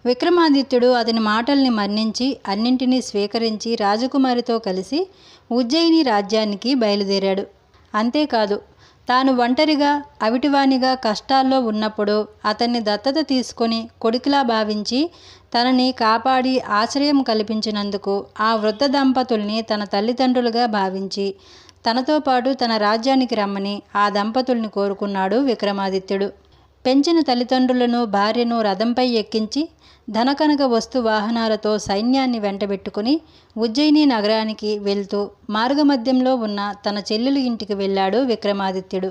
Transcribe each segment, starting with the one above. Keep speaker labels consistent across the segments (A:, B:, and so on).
A: విక్రమాదిత్యుడు అతని మాటల్ని మన్నించి అన్నింటినీ స్వీకరించి రాజకుమారితో కలిసి ఉజ్జయిని రాజ్యానికి బయలుదేరాడు. అంతేకాదు, తాను ఒంటరిగా అవిటివానిగా కష్టాల్లో ఉన్నప్పుడు అతన్ని దత్తత తీసుకొని కొడుకులా భావించి తనని కాపాడి ఆశ్రయం కల్పించినందుకు ఆ వృద్ధ దంపతుల్ని తన తల్లిదండ్రులుగా భావించి తనతో పాటు తన రాజ్యానికి రమ్మని ఆ దంపతుల్ని కోరుకున్నాడు విక్రమాదిత్యుడు. పెంచిన తల్లిదండ్రులను భార్యను రథంపై ఎక్కించి ధనకనక వస్తు వాహనాలతో సైన్యాన్ని వెంటబెట్టుకుని ఉజ్జయిని నగరానికి వెళ్తూ మార్గమధ్యంలో ఉన్న తన చెల్లెలు ఇంటికి వెళ్ళాడు విక్రమాదిత్యుడు.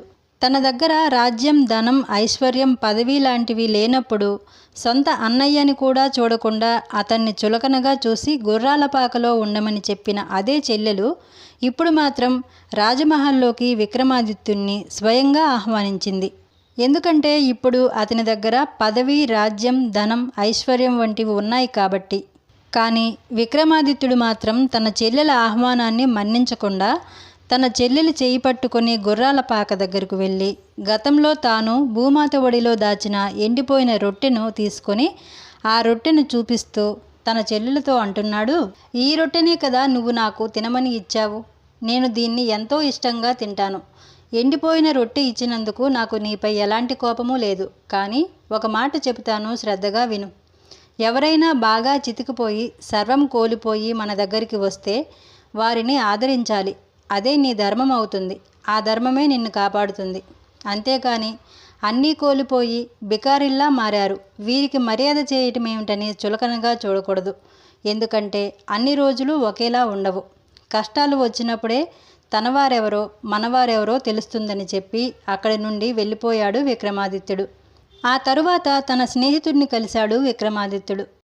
A: తన దగ్గర రాజ్యం, ధనం, ఐశ్వర్యం, పదవి లాంటివి లేనప్పుడు సొంత అన్నయ్యని కూడా చూడకుండా అతన్ని చులకనగా చూసి గుర్రాలపాకలో ఉండమని చెప్పిన అదే చెల్లెలు ఇప్పుడు మాత్రం రాజమహల్లోకి విక్రమాదిత్యుణ్ణి స్వయంగా ఆహ్వానించింది. ఎందుకంటే ఇప్పుడు అతని దగ్గర పదవి, రాజ్యం, ధనం, ఐశ్వర్యం వంటివి ఉన్నాయి కాబట్టి. కానీ విక్రమాదిత్యుడు మాత్రం తన చెల్లెల ఆహ్వానాన్ని మన్నించకుండా తన చెల్లెలు చేయి పట్టుకుని గుర్రాల పాక దగ్గరకు వెళ్ళి గతంలో తాను భూమాత ఒడిలో దాచిన ఎండిపోయిన రొట్టెను తీసుకొని ఆ రొట్టెను చూపిస్తూ తన చెల్లెలతో అంటున్నాడు, "ఈ రొట్టెనే కదా నువ్వు నాకు తినమని ఇచ్చావు. నేను దీన్ని ఎంతో ఇష్టంగా తింటాను. ఎండిపోయిన రొట్టె ఇచ్చినందుకు నాకు నీపై ఎలాంటి కోపమూ లేదు. కానీ ఒక మాట చెబుతాను, శ్రద్ధగా విను. ఎవరైనా బాగా చితికిపోయి సర్వం కోల్పోయి మన దగ్గరికి వస్తే వారిని ఆదరించాలి. అదే నీ ధర్మం అవుతుంది. ఆ ధర్మమే నిన్ను కాపాడుతుంది. అంతేకాని అన్నీ కోల్పోయి బికారిల్లా మారారు, వీరికి మర్యాద చేయటం ఏమిటని చులకనగా చూడకూడదు. ఎందుకంటే అన్ని రోజులు ఒకేలా ఉండవు. కష్టాలు వచ్చినప్పుడే తనవారెవరో మనవారెవరో తెలుస్తుందని చెప్పి అక్కడి నుండి వెళ్ళిపోయాడు విక్రమాదిత్యుడు. ఆ తరువాత తన స్నేహితుడిని కలిశాడు విక్రమాదిత్యుడు.